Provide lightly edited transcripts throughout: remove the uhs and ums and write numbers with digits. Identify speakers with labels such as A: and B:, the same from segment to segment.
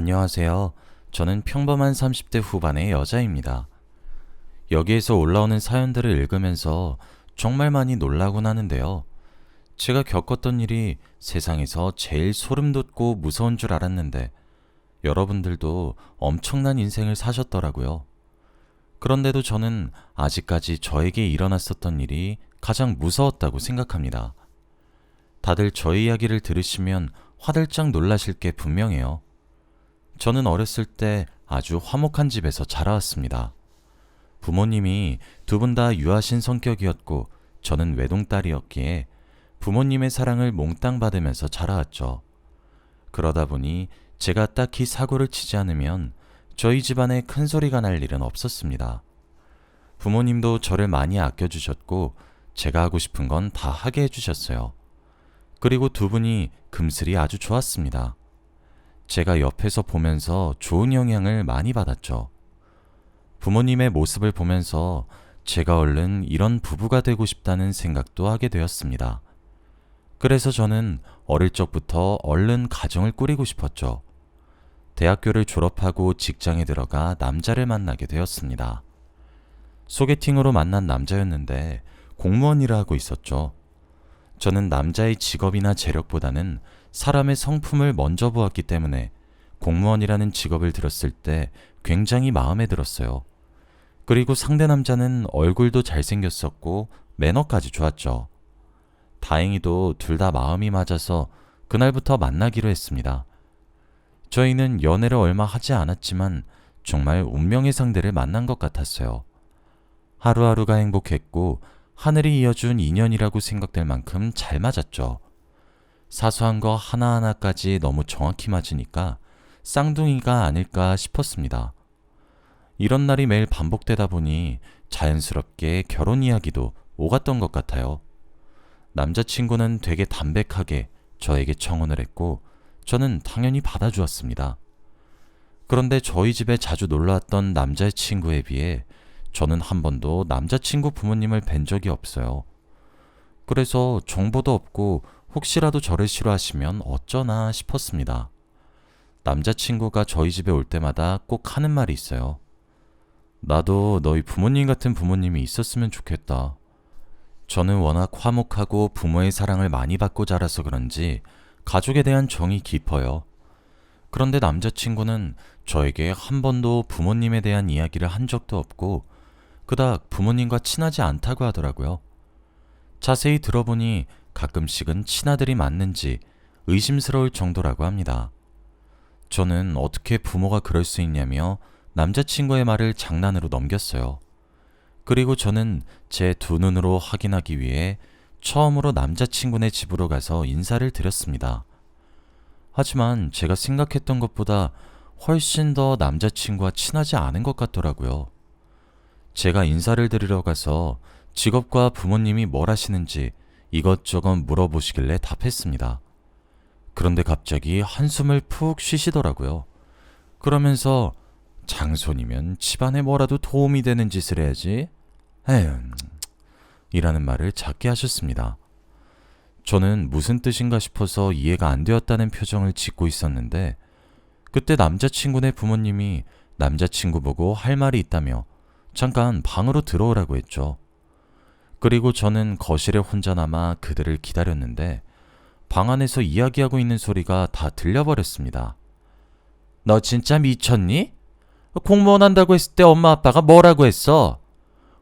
A: 안녕하세요. 저는 평범한 30대 후반의 여자입니다. 여기에서 올라오는 사연들을 읽으면서 정말 많이 놀라곤 하는데요. 제가 겪었던 일이 세상에서 제일 소름 돋고 무서운 줄 알았는데 여러분들도 엄청난 인생을 사셨더라고요. 그런데도 저는 아직까지 저에게 일어났었던 일이 가장 무서웠다고 생각합니다. 다들 저의 이야기를 들으시면 화들짝 놀라실 게 분명해요. 저는 어렸을 때 아주 화목한 집에서 자라왔습니다. 부모님이 두 분 다 유하신 성격이었고 저는 외동딸이었기에 부모님의 사랑을 몽땅 받으면서 자라왔죠. 그러다 보니 제가 딱히 사고를 치지 않으면 저희 집안에 큰 소리가 날 일은 없었습니다. 부모님도 저를 많이 아껴주셨고 제가 하고 싶은 건 다 하게 해주셨어요. 그리고 두 분이 금슬이 아주 좋았습니다. 제가 옆에서 보면서 좋은 영향을 많이 받았죠. 부모님의 모습을 보면서 제가 얼른 이런 부부가 되고 싶다는 생각도 하게 되었습니다. 그래서 저는 어릴 적부터 얼른 가정을 꾸리고 싶었죠. 대학교를 졸업하고 직장에 들어가 남자를 만나게 되었습니다. 소개팅으로 만난 남자였는데 공무원 일을 하고 있었죠. 저는 남자의 직업이나 재력보다는 사람의 성품을 먼저 보았기 때문에 공무원이라는 직업을 들었을 때 굉장히 마음에 들었어요. 그리고 상대 남자는 얼굴도 잘생겼었고 매너까지 좋았죠. 다행히도 둘 다 마음이 맞아서 그날부터 만나기로 했습니다. 저희는 연애를 얼마 하지 않았지만 정말 운명의 상대를 만난 것 같았어요. 하루하루가 행복했고 하늘이 이어준 인연이라고 생각될 만큼 잘 맞았죠. 사소한 거 하나하나까지 너무 정확히 맞으니까 쌍둥이가 아닐까 싶었습니다. 이런 날이 매일 반복되다 보니 자연스럽게 결혼 이야기도 오갔던 것 같아요. 남자친구는 되게 담백하게 저에게 청혼을 했고 저는 당연히 받아주었습니다. 그런데 저희 집에 자주 놀러왔던 남자친구에 비해 저는 한 번도 남자친구 부모님을 뵌 적이 없어요. 그래서 정보도 없고 혹시라도 저를 싫어하시면 어쩌나 싶었습니다. 남자친구가 저희 집에 올 때마다 꼭 하는 말이 있어요. 나도 너희 부모님 같은 부모님이 있었으면 좋겠다. 저는 워낙 화목하고 부모의 사랑을 많이 받고 자라서 그런지 가족에 대한 정이 깊어요. 그런데 남자친구는 저에게 한 번도 부모님에 대한 이야기를 한 적도 없고 그닥 부모님과 친하지 않다고 하더라고요. 자세히 들어보니 가끔씩은 친아들이 맞는지 의심스러울 정도라고 합니다. 저는 어떻게 부모가 그럴 수 있냐며 남자친구의 말을 장난으로 넘겼어요. 그리고 저는 제 두 눈으로 확인하기 위해 처음으로 남자친구네 집으로 가서 인사를 드렸습니다. 하지만 제가 생각했던 것보다 훨씬 더 남자친구와 친하지 않은 것 같더라고요. 제가 인사를 드리러 가서 직업과 부모님이 뭘 하시는지 이것저것 물어보시길래 답했습니다. 그런데 갑자기 한숨을 푹 쉬시더라고요. 그러면서 장손이면 집안에 뭐라도 도움이 되는 짓을 해야지. 에휴, 이라는 말을 작게 하셨습니다. 저는 무슨 뜻인가 싶어서 이해가 안 되었다는 표정을 짓고 있었는데 그때 남자친구네 부모님이 남자친구 보고 할 말이 있다며 잠깐 방으로 들어오라고 했죠. 그리고 저는 거실에 혼자 남아 그들을 기다렸는데 방 안에서 이야기하고 있는 소리가 다 들려버렸습니다. 너 진짜 미쳤니? 공무원 한다고 했을 때 엄마 아빠가 뭐라고 했어?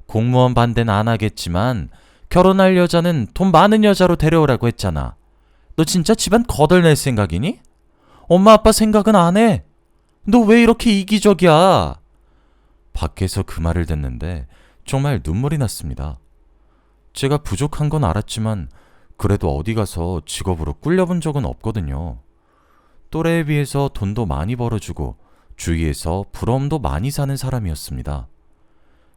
A: 공무원 반대는 안 하겠지만 결혼할 여자는 돈 많은 여자로 데려오라고 했잖아. 너 진짜 집안 거덜낼 생각이니? 엄마 아빠 생각은 안 해. 너 왜 이렇게 이기적이야? 밖에서 그 말을 듣는데 정말 눈물이 났습니다. 제가 부족한 건 알았지만 그래도 어디 가서 직업으로 꿀려본 적은 없거든요. 또래에 비해서 돈도 많이 벌어주고 주위에서 부러움도 많이 사는 사람이었습니다.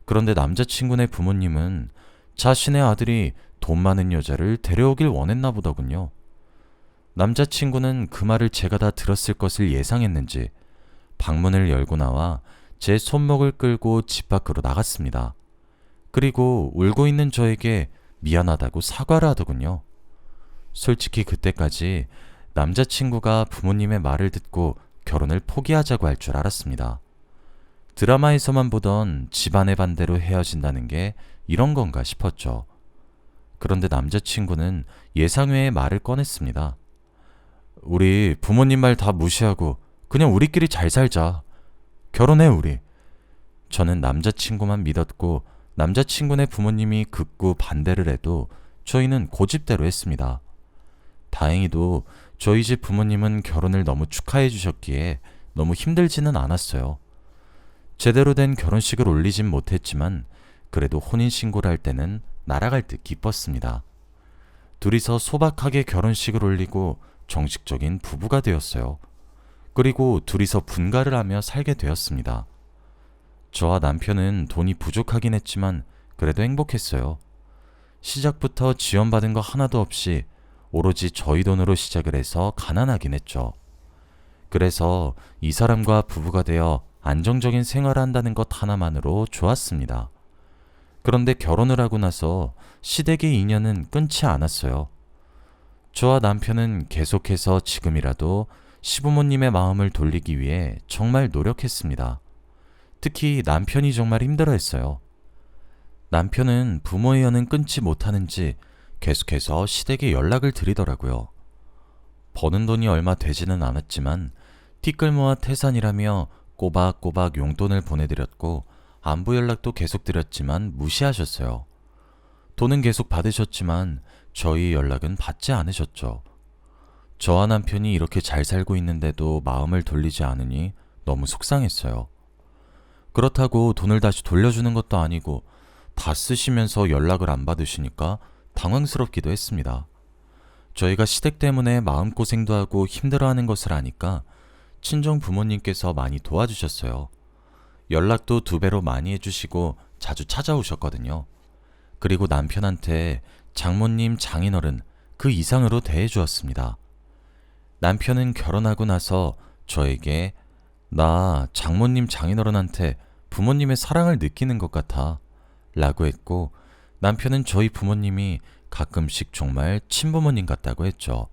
A: 그런데 남자친구네 부모님은 자신의 아들이 돈 많은 여자를 데려오길 원했나 보더군요. 남자친구는 그 말을 제가 다 들었을 것을 예상했는지 방문을 열고 나와 제 손목을 끌고 집 밖으로 나갔습니다. 그리고 울고 있는 저에게 미안하다고 사과를 하더군요. 솔직히 그때까지 남자친구가 부모님의 말을 듣고 결혼을 포기하자고 할 줄 알았습니다. 드라마에서만 보던 집안의 반대로 헤어진다는 게 이런 건가 싶었죠. 그런데 남자친구는 예상외의 말을 꺼냈습니다. 우리 부모님 말 다 무시하고 그냥 우리끼리 잘 살자. 결혼해, 우리. 저는 남자친구만 믿었고 남자친구네 부모님이 극구 반대를 해도 저희는 고집대로 했습니다. 다행히도 저희 집 부모님은 결혼을 너무 축하해 주셨기에 너무 힘들지는 않았어요. 제대로 된 결혼식을 올리진 못했지만 그래도 혼인신고를 할 때는 날아갈 듯 기뻤습니다. 둘이서 소박하게 결혼식을 올리고 정식적인 부부가 되었어요. 그리고 둘이서 분가를 하며 살게 되었습니다. 저와 남편은 돈이 부족하긴 했지만 그래도 행복했어요. 시작부터 지원받은 거 하나도 없이 오로지 저희 돈으로 시작을 해서 가난하긴 했죠. 그래서 이 사람과 부부가 되어 안정적인 생활을 한다는 것 하나만으로 좋았습니다. 그런데 결혼을 하고 나서 시댁의 인연은 끊지 않았어요. 저와 남편은 계속해서 지금이라도 시부모님의 마음을 돌리기 위해 정말 노력했습니다. 특히 남편이 정말 힘들어했어요. 남편은 부모의 연은 끊지 못하는지 계속해서 시댁에 연락을 드리더라고요. 버는 돈이 얼마 되지는 않았지만 티끌모아 태산이라며 꼬박꼬박 용돈을 보내드렸고 안부 연락도 계속 드렸지만 무시하셨어요. 돈은 계속 받으셨지만 저희 연락은 받지 않으셨죠. 저와 남편이 이렇게 잘 살고 있는데도 마음을 돌리지 않으니 너무 속상했어요. 그렇다고 돈을 다시 돌려주는 것도 아니고 다 쓰시면서 연락을 안 받으시니까 당황스럽기도 했습니다. 저희가 시댁 때문에 마음고생도 하고 힘들어하는 것을 아니까 친정 부모님께서 많이 도와주셨어요. 연락도 2배로 많이 해주시고 자주 찾아오셨거든요. 그리고 남편한테 장모님, 장인어른 그 이상으로 대해주었습니다. 남편은 결혼하고 나서 저에게 나 장모님, 장인어른한테 부모님의 사랑을 느끼는 것 같아 라고 했고 남편은 저희 부모님이 가끔씩 정말 친부모님 같다고 했죠.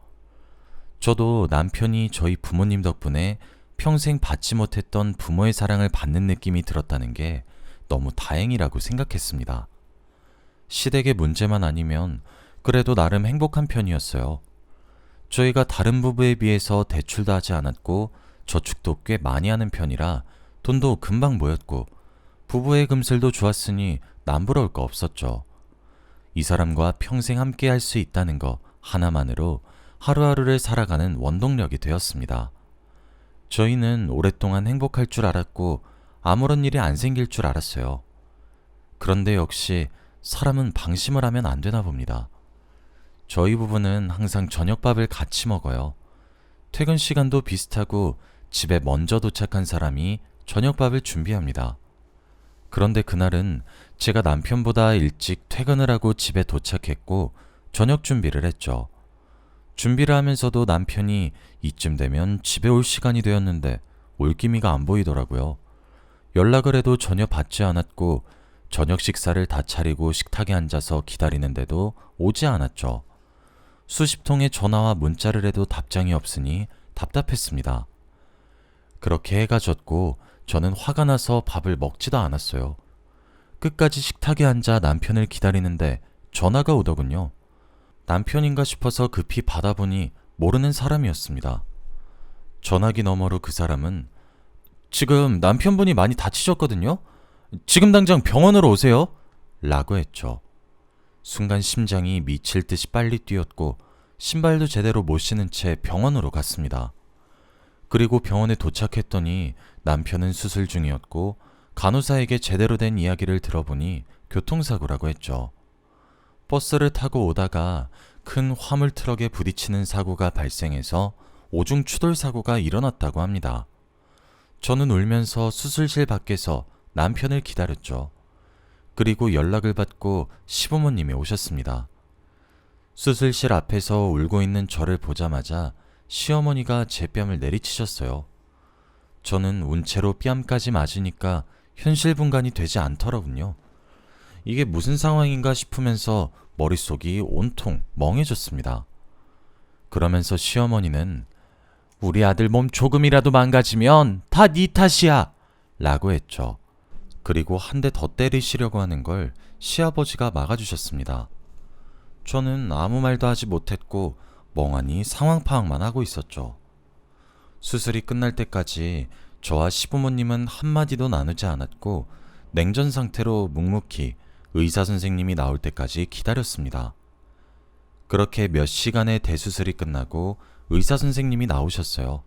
A: 저도 남편이 저희 부모님 덕분에 평생 받지 못했던 부모의 사랑을 받는 느낌이 들었다는 게 너무 다행이라고 생각했습니다. 시댁의 문제만 아니면 그래도 나름 행복한 편이었어요. 저희가 다른 부부에 비해서 대출도 하지 않았고 저축도 꽤 많이 하는 편이라 돈도 금방 모였고 부부의 금슬도 좋았으니 남부러울 거 없었죠. 이 사람과 평생 함께 할 수 있다는 거 하나만으로 하루하루를 살아가는 원동력이 되었습니다. 저희는 오랫동안 행복할 줄 알았고 아무런 일이 안 생길 줄 알았어요. 그런데 역시 사람은 방심을 하면 안 되나 봅니다. 저희 부부는 항상 저녁밥을 같이 먹어요. 퇴근 시간도 비슷하고 집에 먼저 도착한 사람이 저녁밥을 준비합니다. 그런데 그날은 제가 남편보다 일찍 퇴근을 하고 집에 도착했고 저녁 준비를 했죠. 준비를 하면서도 남편이 이쯤 되면 집에 올 시간이 되었는데 올 기미가 안 보이더라고요. 연락을 해도 전혀 받지 않았고 저녁 식사를 다 차리고 식탁에 앉아서 기다리는데도 오지 않았죠. 수십 통의 전화와 문자를 해도 답장이 없으니 답답했습니다. 그렇게 해가 졌고 저는 화가 나서 밥을 먹지도 않았어요. 끝까지 식탁에 앉아 남편을 기다리는데 전화가 오더군요. 남편인가 싶어서 급히 받아보니 모르는 사람이었습니다. 전화기 너머로 그 사람은 지금 남편분이 많이 다치셨거든요? 지금 당장 병원으로 오세요? 라고 했죠. 순간 심장이 미칠 듯이 빨리 뛰었고 신발도 제대로 못 신은 채 병원으로 갔습니다. 그리고 병원에 도착했더니 남편은 수술 중이었고 간호사에게 제대로 된 이야기를 들어보니 교통사고라고 했죠. 버스를 타고 오다가 큰 화물 트럭에 부딪히는 사고가 발생해서 오중 추돌 사고가 일어났다고 합니다. 저는 울면서 수술실 밖에서 남편을 기다렸죠. 그리고 연락을 받고 시부모님이 오셨습니다. 수술실 앞에서 울고 있는 저를 보자마자 시어머니가 제 뺨을 내리치셨어요. 저는 운채로 뺨까지 맞으니까 현실 분간이 되지 않더라군요. 이게 무슨 상황인가 싶으면서 머릿속이 온통 멍해졌습니다. 그러면서 시어머니는 우리 아들 몸 조금이라도 망가지면 다 네 탓이야! 라고 했죠. 그리고 한 대 더 때리시려고 하는 걸 시아버지가 막아주셨습니다. 저는 아무 말도 하지 못했고 멍하니 상황 파악만 하고 있었죠. 수술이 끝날 때까지 저와 시부모님은 한마디도 나누지 않았고 냉전 상태로 묵묵히 의사 선생님이 나올 때까지 기다렸습니다. 그렇게 몇 시간의 대수술이 끝나고 의사 선생님이 나오셨어요.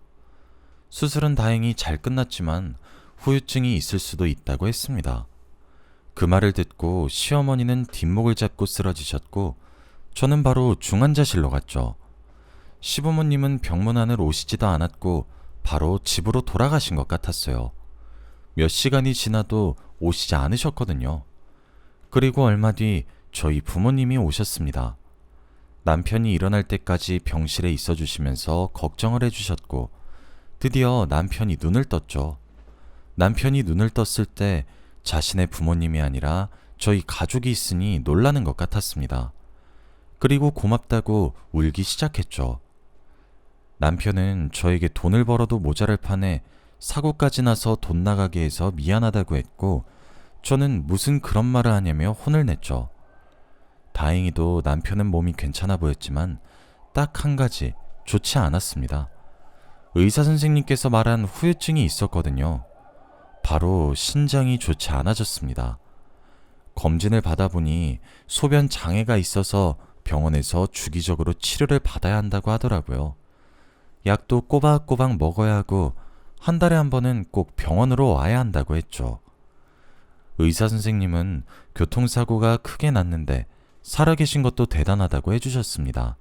A: 수술은 다행히 잘 끝났지만 후유증이 있을 수도 있다고 했습니다. 그 말을 듣고 시어머니는 뒷목을 잡고 쓰러지셨고 저는 바로 중환자실로 갔죠. 시부모님은 병문안을 오시지도 않았고 바로 집으로 돌아가신 것 같았어요. 몇 시간이 지나도 오시지 않으셨거든요. 그리고 얼마 뒤 저희 부모님이 오셨습니다. 남편이 일어날 때까지 병실에 있어 주시면서 걱정을 해주셨고 드디어 남편이 눈을 떴죠. 남편이 눈을 떴을 때 자신의 부모님이 아니라 저희 가족이 있으니 놀라는 것 같았습니다. 그리고 고맙다고 울기 시작했죠. 남편은 저에게 돈을 벌어도 모자랄 판에 사고까지 나서 돈 나가게 해서 미안하다고 했고 저는 무슨 그런 말을 하냐며 혼을 냈죠. 다행히도 남편은 몸이 괜찮아 보였지만 딱 한 가지 좋지 않았습니다. 의사 선생님께서 말한 후유증이 있었거든요. 바로 신장이 좋지 않아졌습니다. 검진을 받아보니 소변 장애가 있어서 병원에서 주기적으로 치료를 받아야 한다고 하더라고요. 약도 꼬박꼬박 먹어야 하고 한 달에 한 번은 꼭 병원으로 와야 한다고 했죠. 의사 선생님은 교통사고가 크게 났는데 살아계신 것도 대단하다고 해주셨습니다.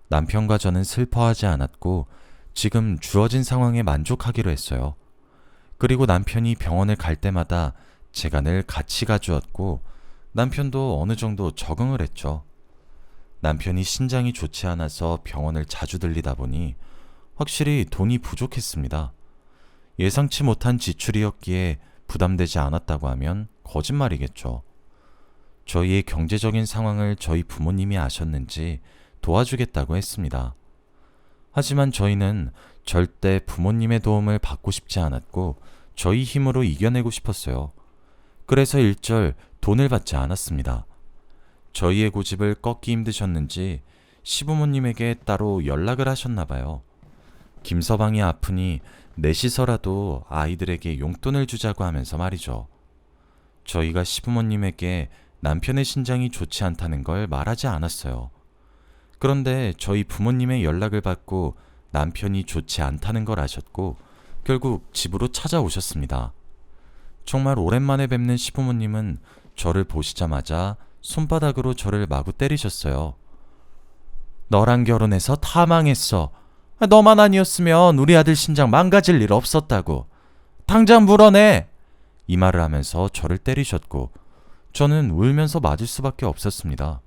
A: 남편과 저는 슬퍼하지 않았고 지금 주어진 상황에 만족하기로 했어요. 그리고 남편이 병원을 갈 때마다 제가 늘 같이 가주었고 남편도 어느 정도 적응을 했죠. 남편이 신장이 좋지 않아서 병원을 자주 들리다 보니 확실히 돈이 부족했습니다. 예상치 못한 지출이었기에 부담되지 않았다고 하면 거짓말이겠죠. 저희의 경제적인 상황을 저희 부모님이 아셨는지 도와주겠다고 했습니다. 하지만 저희는 절대 부모님의 도움을 받고 싶지 않았고 저희 힘으로 이겨내고 싶었어요. 그래서 일절 돈을 받지 않았습니다. 저희의 고집을 꺾기 힘드셨는지 시부모님에게 따로 연락을 하셨나 봐요. 김서방이 아프니 넷이서라도 아이들에게 용돈을 주자고 하면서 말이죠. 저희가 시부모님에게 남편의 신장이 좋지 않다는 걸 말하지 않았어요. 그런데 저희 부모님의 연락을 받고 남편이 좋지 않다는 걸 아셨고 결국 집으로 찾아오셨습니다. 정말 오랜만에 뵙는 시부모님은 저를 보시자마자 손바닥으로 저를 마구 때리셨어요. 너랑 결혼해서 다 망했어. 너만 아니었으면 우리 아들 신장 망가질 일 없었다고. 당장 물어내! 이 말을 하면서 저를 때리셨고 저는 울면서 맞을 수밖에 없었습니다.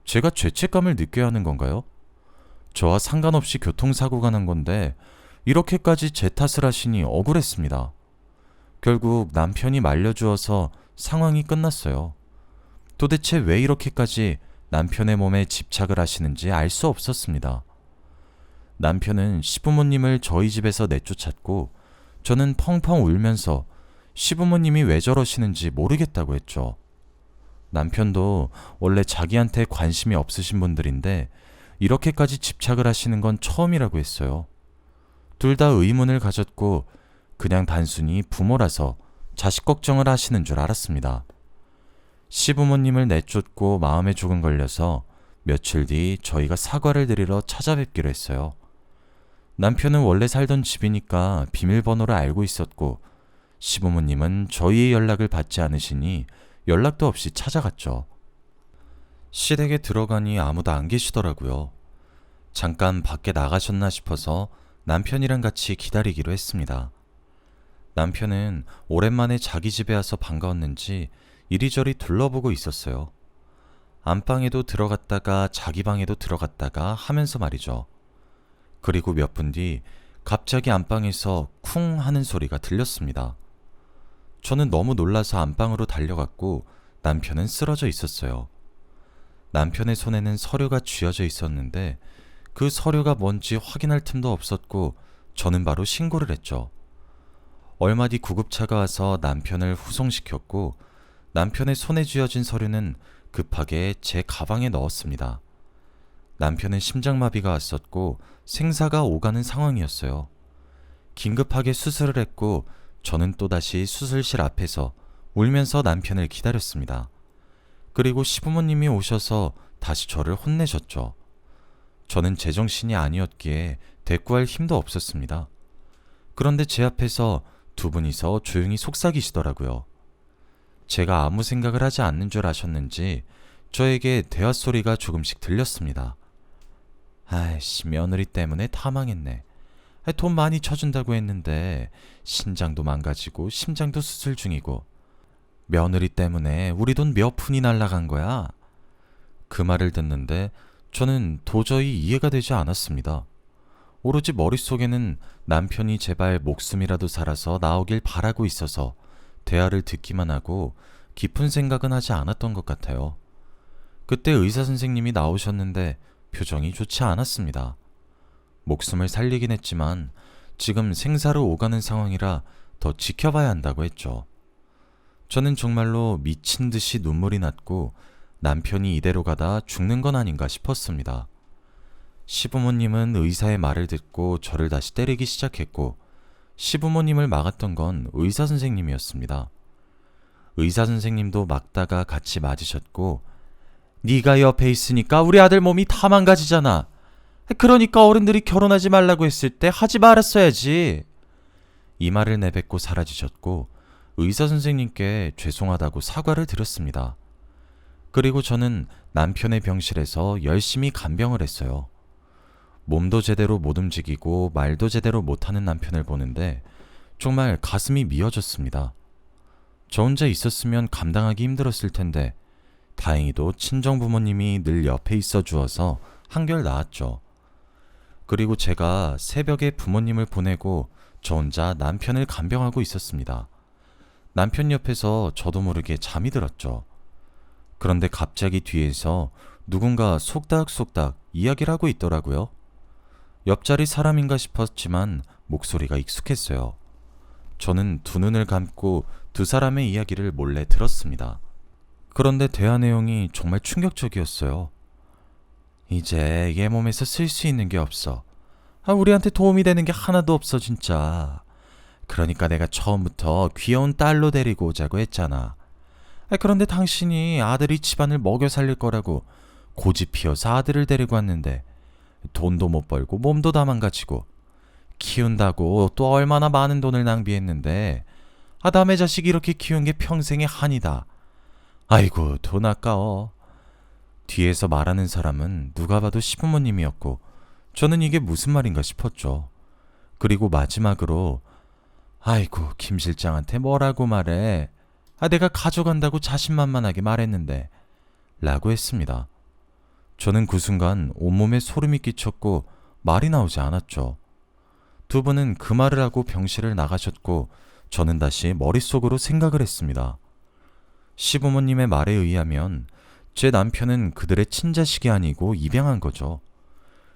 A: 제가 죄책감을 느껴야 하는 건가요? 저와 상관없이 교통사고가 난 건데 이렇게까지 제 탓을 하시니 억울했습니다. 결국 남편이 말려주어서 상황이 끝났어요. 도대체 왜 이렇게까지 남편의 몸에 집착을 하시는지 알 수 없었습니다. 남편은 시부모님을 저희 집에서 내쫓았고 저는 펑펑 울면서 시부모님이 왜 저러시는지 모르겠다고 했죠. 남편도 원래 자기한테 관심이 없으신 분들인데 이렇게까지 집착을 하시는 건 처음이라고 했어요. 둘 다 의문을 가졌고 그냥 단순히 부모라서 자식 걱정을 하시는 줄 알았습니다. 시부모님을 내쫓고 마음에 조금 걸려서 며칠 뒤 저희가 사과를 드리러 찾아뵙기로 했어요. 남편은 원래 살던 집이니까 비밀번호를 알고 있었고 시부모님은 저희의 연락을 받지 않으시니 연락도 없이 찾아갔죠. 시댁에 들어가니 아무도 안 계시더라고요. 잠깐 밖에 나가셨나 싶어서 남편이랑 같이 기다리기로 했습니다. 남편은 오랜만에 자기 집에 와서 반가웠는지 이리저리 둘러보고 있었어요. 안방에도 들어갔다가 자기 방에도 들어갔다가 하면서 말이죠. 그리고 몇 분 뒤 갑자기 안방에서 쿵 하는 소리가 들렸습니다. 저는 너무 놀라서 안방으로 달려갔고 남편은 쓰러져 있었어요. 남편의 손에는 서류가 쥐어져 있었는데 그 서류가 뭔지 확인할 틈도 없었고 저는 바로 신고를 했죠. 얼마 뒤 구급차가 와서 남편을 후송시켰고 남편의 손에 쥐어진 서류는 급하게 제 가방에 넣었습니다. 남편은 심장마비가 왔었고 생사가 오가는 상황이었어요. 긴급하게 수술을 했고 저는 또다시 수술실 앞에서 울면서 남편을 기다렸습니다. 그리고 시부모님이 오셔서 다시 저를 혼내셨죠. 저는 제정신이 아니었기에 대꾸할 힘도 없었습니다. 그런데 제 앞에서 두 분이서 조용히 속삭이시더라고요. 제가 아무 생각을 하지 않는 줄 아셨는지 저에게 대화 소리가 조금씩 들렸습니다. 아이씨, 며느리 때문에 다 망했네. 돈 많이 쳐준다고 했는데 신장도 망가지고 심장도 수술 중이고 며느리 때문에 우리 돈 몇 푼이 날라간 거야. 그 말을 듣는데 저는 도저히 이해가 되지 않았습니다. 오로지 머릿속에는 남편이 제발 목숨이라도 살아서 나오길 바라고 있어서 대화를 듣기만 하고 깊은 생각은 하지 않았던 것 같아요. 그때 의사 선생님이 나오셨는데 표정이 좋지 않았습니다. 목숨을 살리긴 했지만 지금 생사로 오가는 상황이라 더 지켜봐야 한다고 했죠. 저는 정말로 미친 듯이 눈물이 났고 남편이 이대로 가다 죽는 건 아닌가 싶었습니다. 시부모님은 의사의 말을 듣고 저를 다시 때리기 시작했고 시부모님을 막았던 건 의사 선생님이었습니다. 의사 선생님도 막다가 같이 맞으셨고 네가 옆에 있으니까 우리 아들 몸이 다 망가지잖아. 그러니까 어른들이 결혼하지 말라고 했을 때 하지 말았어야지. 이 말을 내뱉고 사라지셨고 의사 선생님께 죄송하다고 사과를 드렸습니다. 그리고 저는 남편의 병실에서 열심히 간병을 했어요. 몸도 제대로 못 움직이고 말도 제대로 못하는 남편을 보는데 정말 가슴이 미어졌습니다. 저 혼자 있었으면 감당하기 힘들었을 텐데 다행히도 친정부모님이 늘 옆에 있어 주어서 한결 나았죠. 그리고 제가 새벽에 부모님을 보내고 저 혼자 남편을 간병하고 있었습니다. 남편 옆에서 저도 모르게 잠이 들었죠. 그런데 갑자기 뒤에서 누군가 속닥속닥 이야기를 하고 있더라고요. 옆자리 사람인가 싶었지만 목소리가 익숙했어요. 저는 두 눈을 감고 두 사람의 이야기를 몰래 들었습니다. 그런데 대화 내용이 정말 충격적이었어요. 이제 얘 몸에서 쓸 수 있는 게 없어. 우리한테 도움이 되는 게 하나도 없어 진짜. 그러니까 내가 처음부터 귀여운 딸로 데리고 오자고 했잖아. 그런데 당신이 아들이 집안을 먹여 살릴 거라고 고집 피워서 아들을 데리고 왔는데 돈도 못 벌고 몸도 다 망가지고 키운다고 또 얼마나 많은 돈을 낭비했는데 남의 자식 이렇게 키운 게 평생의 한이다. 아이고 돈 아까워. 뒤에서 말하는 사람은 누가 봐도 시부모님이었고 저는 이게 무슨 말인가 싶었죠. 그리고 마지막으로 아이고 김 실장한테 뭐라고 말해. 내가 가져간다고 자신만만하게 말했는데 라고 했습니다. 저는 그 순간 온몸에 소름이 끼쳤고 말이 나오지 않았죠. 두 분은 그 말을 하고 병실을 나가셨고 저는 다시 머릿속으로 생각을 했습니다. 시부모님의 말에 의하면 제 남편은 그들의 친자식이 아니고 입양한 거죠.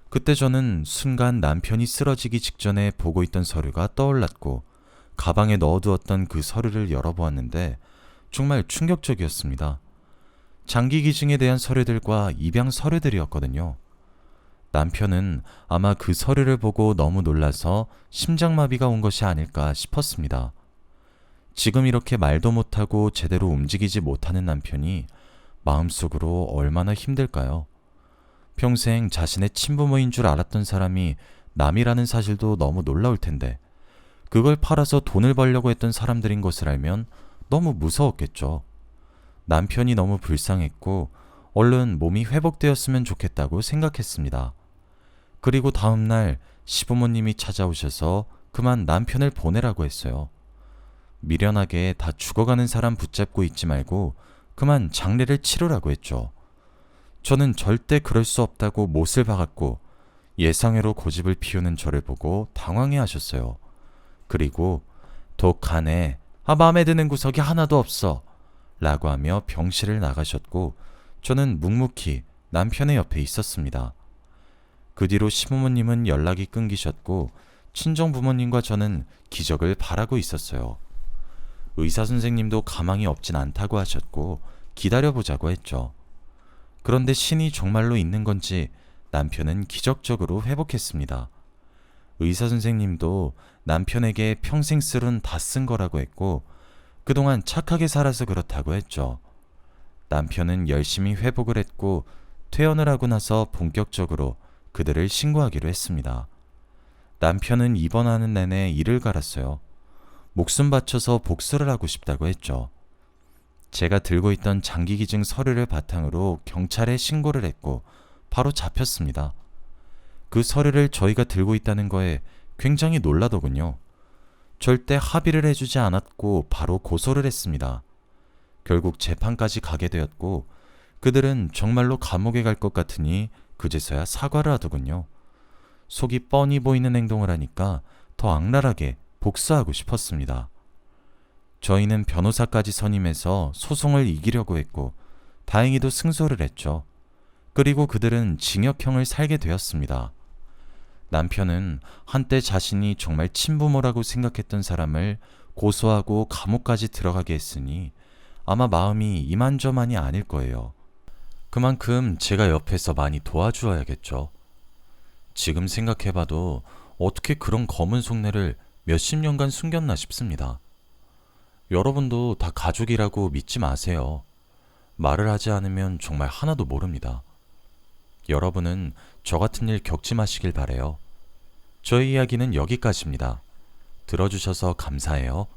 A: 그때 저는 순간 남편이 쓰러지기 직전에 보고 있던 서류가 떠올랐고 가방에 넣어두었던 그 서류를 열어보았는데 정말 충격적이었습니다. 장기 기증에 대한 서류들과 입양 서류들이었거든요. 남편은 아마 그 서류를 보고 너무 놀라서 심장마비가 온 것이 아닐까 싶었습니다. 지금 이렇게 말도 못하고 제대로 움직이지 못하는 남편이 마음속으로 얼마나 힘들까요? 평생 자신의 친부모인 줄 알았던 사람이 남이라는 사실도 너무 놀라울 텐데 그걸 팔아서 돈을 벌려고 했던 사람들인 것을 알면 너무 무서웠겠죠. 남편이 너무 불쌍했고 얼른 몸이 회복되었으면 좋겠다고 생각했습니다. 그리고 다음날 시부모님이 찾아오셔서 그만 남편을 보내라고 했어요. 미련하게 다 죽어가는 사람 붙잡고 있지 말고 그만 장례를 치르라고 했죠. 저는 절대 그럴 수 없다고 못을 박았고 예상외로 고집을 피우는 저를 보고 당황해 하셨어요. 그리고 독하네. 마음에 드는 구석이 하나도 없어. 라고 하며 병실을 나가셨고 저는 묵묵히 남편의 옆에 있었습니다. 그 뒤로 시부모님은 연락이 끊기셨고 친정 부모님과 저는 기적을 바라고 있었어요. 의사 선생님도 가망이 없진 않다고 하셨고 기다려보자고 했죠. 그런데 신이 정말로 있는 건지 남편은 기적적으로 회복했습니다. 의사 선생님도 남편에게 평생 쓸은 다 쓴 거라고 했고 그동안 착하게 살아서 그렇다고 했죠. 남편은 열심히 회복을 했고 퇴원을 하고 나서 본격적으로 그들을 신고하기로 했습니다. 남편은 입원하는 내내 이를 갈았어요. 목숨 바쳐서 복수를 하고 싶다고 했죠. 제가 들고 있던 장기기증 서류를 바탕으로 경찰에 신고를 했고 바로 잡혔습니다. 그 서류를 저희가 들고 있다는 거에 굉장히 놀라더군요. 절대 합의를 해주지 않았고 바로 고소를 했습니다. 결국 재판까지 가게 되었고 그들은 정말로 감옥에 갈 것 같으니 그제서야 사과를 하더군요. 속이 뻔히 보이는 행동을 하니까 더 악랄하게 복수하고 싶었습니다. 저희는 변호사까지 선임해서 소송을 이기려고 했고 다행히도 승소를 했죠. 그리고 그들은 징역형을 살게 되었습니다. 남편은 한때 자신이 정말 친부모라고 생각했던 사람을 고소하고 감옥까지 들어가게 했으니 아마 마음이 이만저만이 아닐 거예요. 그만큼 제가 옆에서 많이 도와주어야겠죠. 지금 생각해봐도 어떻게 그런 검은 속내를 몇십 년간 숨겼나 싶습니다. 여러분도 다 가족이라고 믿지 마세요. 말을 하지 않으면 정말 하나도 모릅니다. 여러분은 저 같은 일 겪지 마시길 바래요. 저희 이야기는 여기까지입니다. 들어주셔서 감사해요.